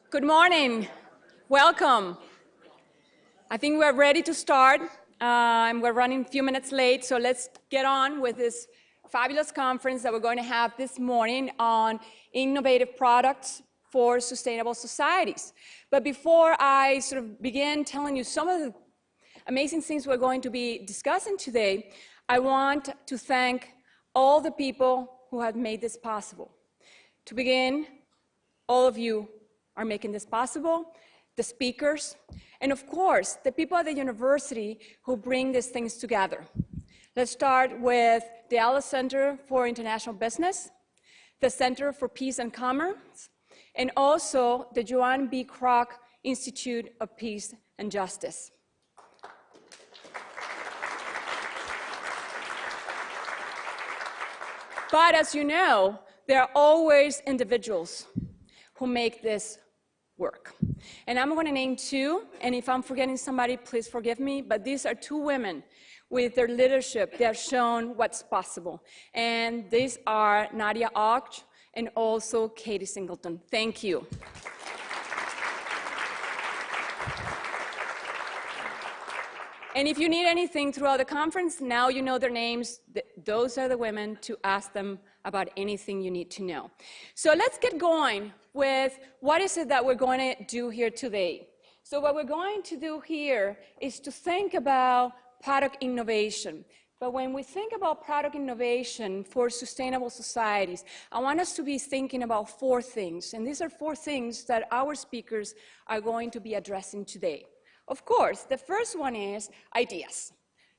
Good morning. Welcome. I think we're ready to start, and we're running a few minutes late, so let's get on with this fabulous conference that we're going to have this morning on innovative products for sustainable societies. But before I sort of begin telling you some of the amazing things we're going to be discussing today, I want to thank all the people who have made this possible. To begin, all of you are making this possible, the speakers, and of course, the people at the university who bring these things together. Let's start with the Alice Center for International Business, the Center for Peace and Commerce, and also the Joanne B. Kroc Institute of Peace and Justice. But as you know, there are always individuals who make this work. And I'm going to name two, and if I'm forgetting somebody, please forgive me, but these are two women. With their leadership, they have shown what's possible. And these are Nadia Ogg and also Katie Singleton. Thank you. And if you need anything throughout the conference, now you know their names. Those are the women to ask them about anything you need to know. So let's get going with what is it that we're going to do here today. So what we're going to do here is to think about product innovation. But when we think about product innovation for sustainable societies, I want us to be thinking about four things. And these are four things that our speakers are going to be addressing today. Of course, the first one is ideas.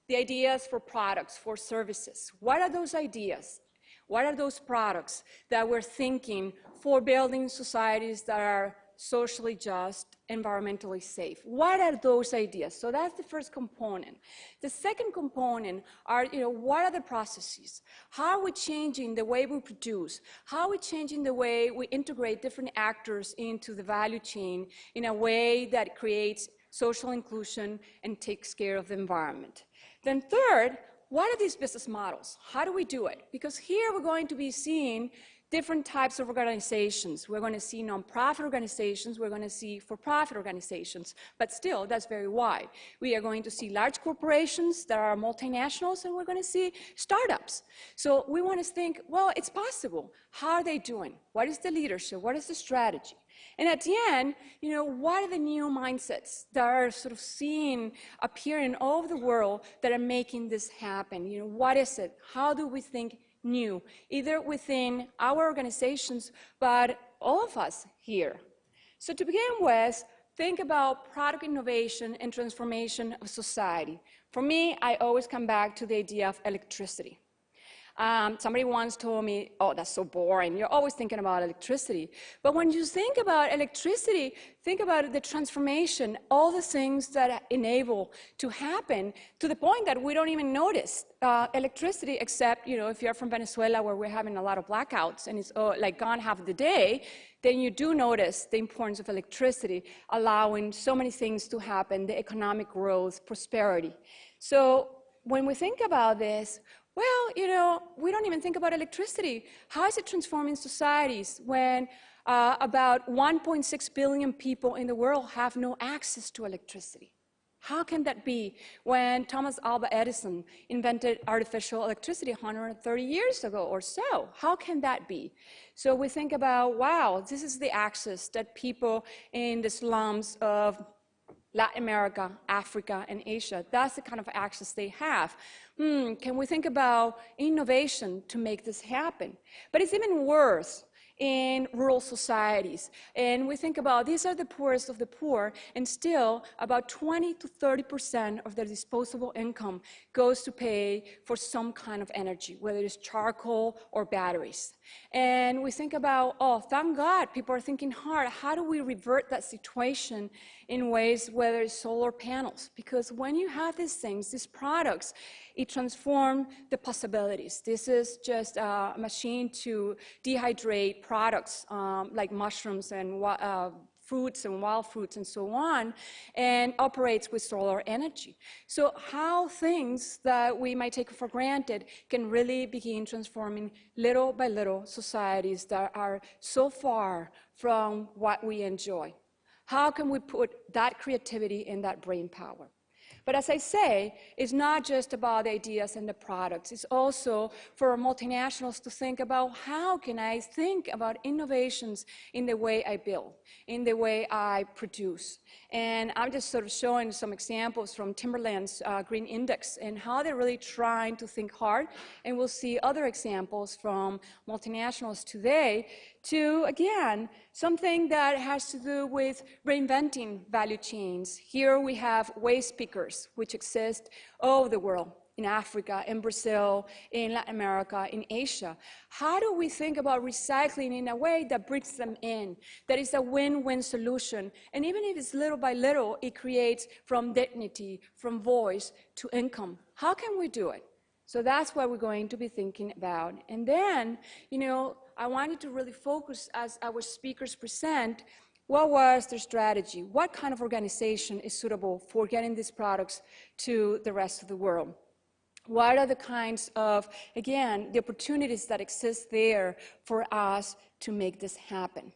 The ideas for products, for services. What are those ideas? What are those products that we're thinking for building societies that are socially just, environmentally safe? What are those ideas? So that's the first component. The second component are, what are the processes? How are we changing the way we produce? How are we changing the way we integrate different actors into the value chain in a way that creates social inclusion and takes care of the environment? Then third, what are these business models? How do we do it? Because here we're going to be seeing different types of organizations. We're going to see nonprofit organizations, we're going to see for-profit organizations, but still, that's very wide. We are going to see large corporations that are multinationals, and we're going to see startups. So we want to think, well, it's possible. How are they doing? What is the leadership? What is the strategy? And at the end, what are the new mindsets that are sort of seen appearing all over the world that are making this happen? What is it? How do we think new, either within our organizations, but all of us here? So to begin with, think about product innovation and transformation of society. For me, I always come back to the idea of electricity. Somebody once told me, oh, that's so boring. You're always thinking about electricity. But when you think about electricity, think about the transformation, all the things that enable to happen to the point that we don't even notice electricity, except, if you're from Venezuela where we're having a lot of blackouts and it's like gone half of the day, then you do notice the importance of electricity, allowing so many things to happen, the economic growth, prosperity. So when we think about this, well, we don't even think about electricity. How is it transforming societies when about 1.6 billion people in the world have no access to electricity? How can that be when Thomas Alva Edison invented artificial electricity 130 years ago or so? How can that be? So we think about, wow, this is the access that people in the slums of Latin America, Africa, and Asia, that's the kind of access they have. Can we think about innovation to make this happen? But it's even worse in rural societies. And we think about these are the poorest of the poor, and still about 20 to 30% of their disposable income goes to pay for some kind of energy, whether it's charcoal or batteries. And we think about, oh, thank God, people are thinking hard, how do we revert that situation in ways, whether it's solar panels? Because when you have these things, these products, it transforms the possibilities. This is just a machine to dehydrate products like mushrooms and fruits and wild fruits and so on, and operates with solar energy. So how things that we might take for granted can really begin transforming little by little societies that are so far from what we enjoy. How can we put that creativity and that brain power? But as I say, it's not just about the ideas and the products. It's also for multinationals to think about how can I think about innovations in the way I build, in the way I produce. And I'm just sort of showing some examples from Timberland's Green Index and how they're really trying to think hard. And we'll see other examples from multinationals today to, again, something that has to do with reinventing value chains. Here we have waste pickers, which exist all over the world, in Africa, in Brazil, in Latin America, in Asia. How do we think about recycling in a way that brings them in, that is a win-win solution? And even if it's little by little, it creates from dignity, from voice to income. How can we do it? So that's what we're going to be thinking about. And then, I wanted to really focus as our speakers present, what was their strategy? What kind of organization is suitable for getting these products to the rest of the world? What are the kinds of, again, the opportunities that exist there for us to make this happen?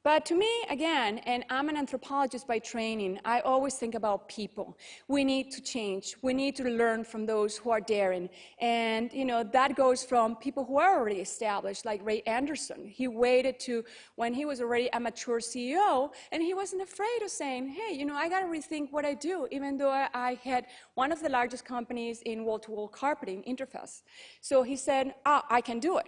But to me, again, and I'm an anthropologist by training, I always think about people. We need to change. We need to learn from those who are daring. And, that goes from people who are already established, like Ray Anderson. He waited to when he was already a mature CEO, and he wasn't afraid of saying, hey, I got to rethink what I do, even though I had one of the largest companies in wall-to-wall carpeting, Interface. So he said, I can do it.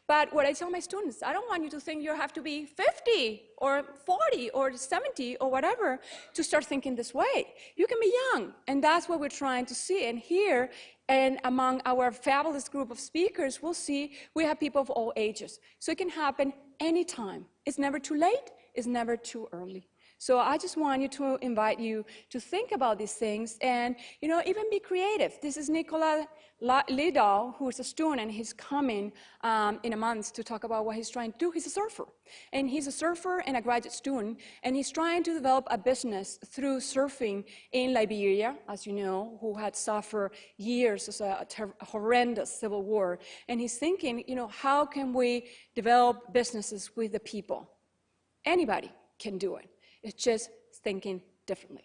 But what I tell my students, I don't want you to think you have to be 50 or 40 or 70 or whatever to start thinking this way. You can be young, and that's what we're trying to see. And here, and among our fabulous group of speakers, we'll see we have people of all ages. So it can happen anytime. It's never too late. It's never too early. So I just want you to invite you to think about these things and, even be creative. This is Nicola Liddell, who is a student. He's coming in a month to talk about what he's trying to do. He's a surfer. And he's a surfer and a graduate student. And he's trying to develop a business through surfing in Liberia, as you know, who had suffered years of a horrendous civil war. And he's thinking, how can we develop businesses with the people? Anybody can do it. It's just thinking differently.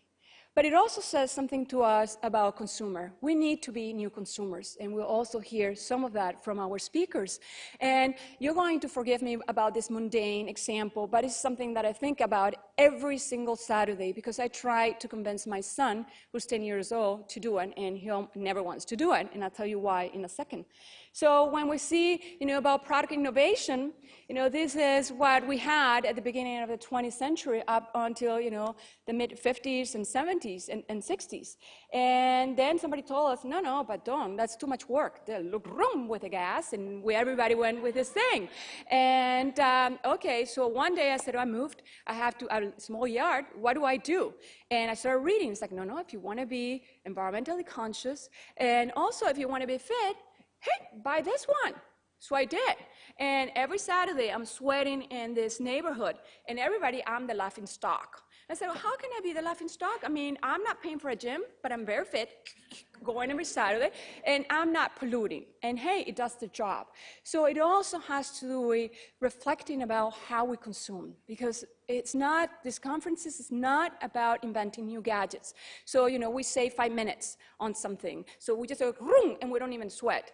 But it also says something to us about consumer. We need to be new consumers, and we'll also hear some of that from our speakers. And you're going to forgive me about this mundane example, but it's something that I think about every single Saturday because I try to convince my son, who's 10 years old, to do it, and he never wants to do it, and I'll tell you why in a second. So when we see, about product innovation, this is what we had at the beginning of the 20th century up until, the mid-50s and 70s and 60s. And then somebody told us, no, but don't, that's too much work. They'll look room with the gas, and everybody went with this thing. And okay, so one day I said, I moved. I have a small yard. What do I do? And I started reading. It's like, no, if you want to be environmentally conscious, and also if you want to be fit, hey, buy this one. So I did. And every Saturday, I'm sweating in this neighborhood. And everybody, I'm the laughing stock. I said, well, how can I be the laughing stock? I mean, I'm not paying for a gym, but I'm very fit, going every Saturday, and I'm not polluting. And hey, it does the job. So it also has to do with reflecting about how we consume, because it's not, this conference is not about inventing new gadgets. So, we save 5 minutes on something. So we just go, and we don't even sweat.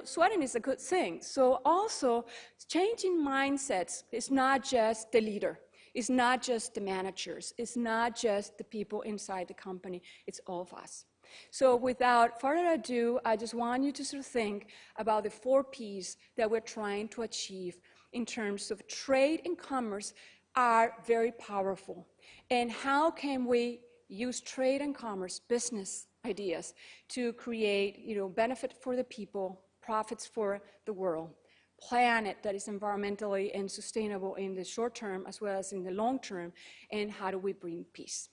Sweating is a good thing. So also, changing mindsets is not just the leader. It's not just the managers. It's not just the people inside the company. It's all of us. So without further ado, I just want you to sort of think about the 4 Ps that we're trying to achieve in terms of trade and commerce are very powerful. And how can we use trade and commerce, business ideas, to create, benefit for the people, profits for the world, planet that is environmentally and sustainable in the short term as well as in the long term, and how do we bring peace?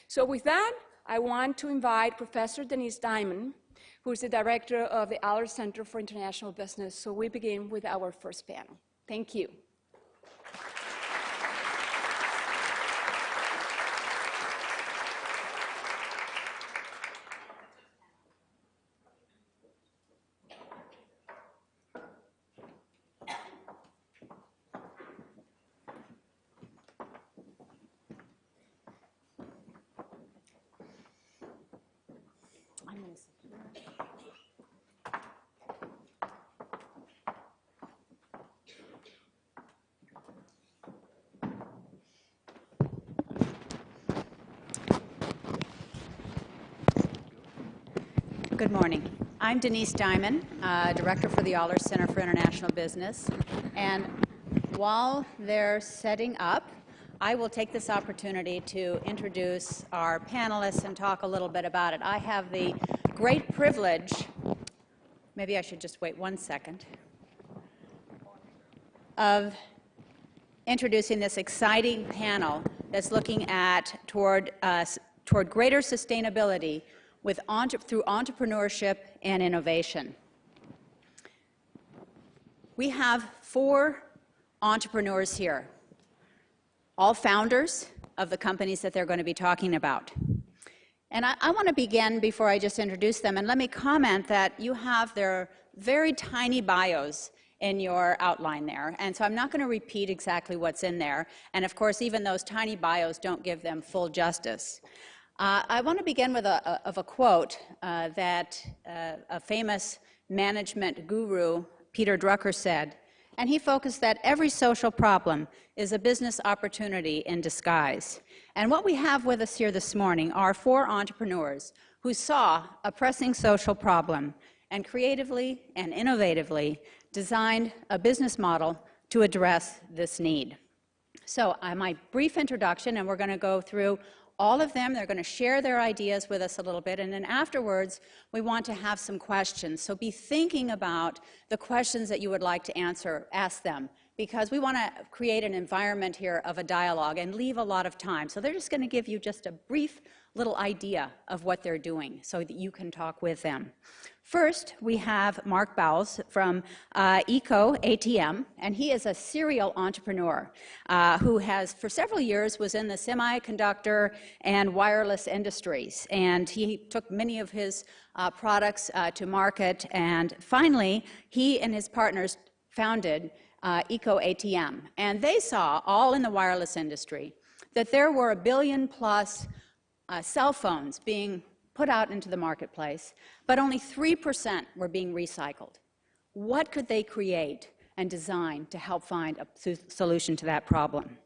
So with that, I want to invite Professor Denise Diamond, who is the director of the Aller Center for International Business. So we begin with our first panel. Thank you. Good morning. I'm Denise Diamond, Director for the Aller Center for International Business. And while they're setting up, I will take this opportunity to introduce our panelists and talk a little bit about it. I have the great privilege, maybe I should just wait 1 second, of introducing this exciting panel that's looking at toward greater sustainability through entrepreneurship and innovation. We have 4 entrepreneurs here, all founders of the companies that they're going to be talking about. And I want to begin before I just introduce them, and let me comment that you have their very tiny bios in your outline there, and so I'm not going to repeat exactly what's in there, and of course even those tiny bios don't give them full justice. I want to begin with a quote that a famous management guru, Peter Drucker, said, and he focused that every social problem is a business opportunity in disguise. And what we have with us here this morning are 4 entrepreneurs who saw a pressing social problem and creatively and innovatively designed a business model to address this need. So my brief introduction, and we're going to go through all of them. They're going to share their ideas with us a little bit, and then afterwards we want to have some questions. So be thinking about the questions that you would like to ask them, because we want to create an environment here of a dialogue and leave a lot of time. So they're just going to give you just a brief little idea of what they're doing so that you can talk with them. First, we have Mark Bowles from Eco ATM, and he is a serial entrepreneur who has, for several years, was in the semiconductor and wireless industries, and he took many of his products to market, and finally, he and his partners founded Eco ATM, and they saw, all in the wireless industry, that there were 1 billion plus cell phones being put out into the marketplace, but only 3% were being recycled. What could they create and design to help find a solution to that problem?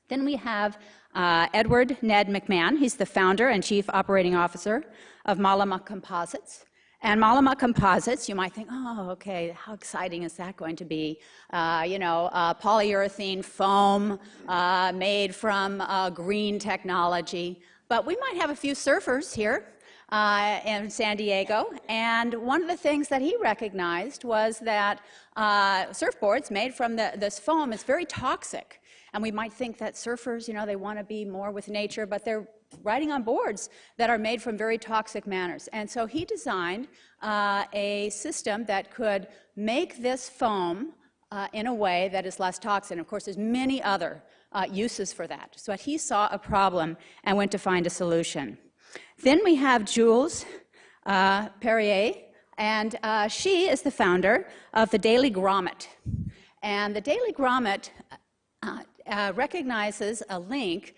Then we have Edward Ned McMahon. He's the founder and chief operating officer of Malama Composites. And Malama Composites, you might think, oh, okay, how exciting is that going to be? Polyurethane foam made from green technology. But we might have a few surfers here in San Diego, and one of the things that he recognized was that surfboards made from this foam is very toxic. And we might think that surfers, they want to be more with nature, but they're riding on boards that are made from very toxic manners. And so he designed a system that could make this foam in a way that is less toxic. Of course, there's many other uses for that. So he saw a problem and went to find a solution. Then we have Jules Perrier, and she is the founder of the Daily Grommet. And the Daily Grommet recognizes a link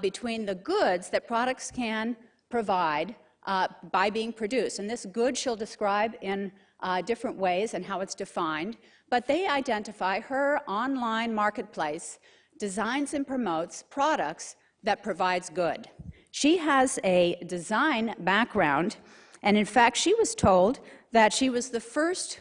between the goods that products can provide by being produced. And this good she'll describe in different ways and how it's defined, but they identify her online marketplace designs and promotes products that provides good. She has a design background, and in fact, she was told that she was the first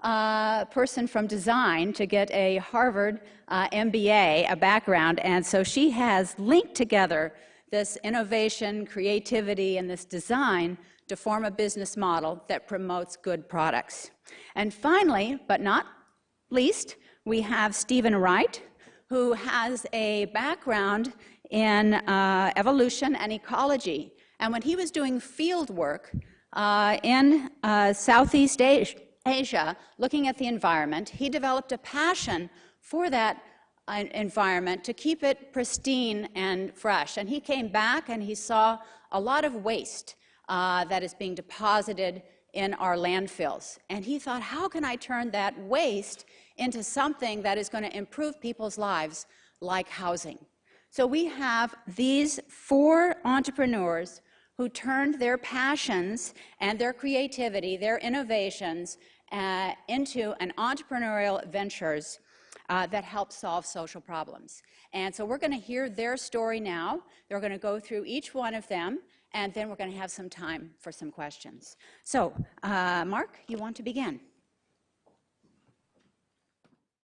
person from design to get a Harvard MBA, a background, and so she has linked together this innovation, creativity, and this design to form a business model that promotes good products. And finally, but not least, we have Stephen Wright, who has a background in evolution and ecology. And when he was doing field work in Southeast Asia, looking at the environment, he developed a passion for that environment to keep it pristine and fresh. And he came back and he saw a lot of waste that is being deposited in our landfills. And he thought, how can I turn that waste into something that is going to improve people's lives, like housing? So we have these 4 entrepreneurs who turned their passions and their creativity, their innovations, into an entrepreneurial ventures that help solve social problems. And so we're going to hear their story now. They're going to go through each one of them, and then we're going to have some time for some questions. So, Mark, you want to begin?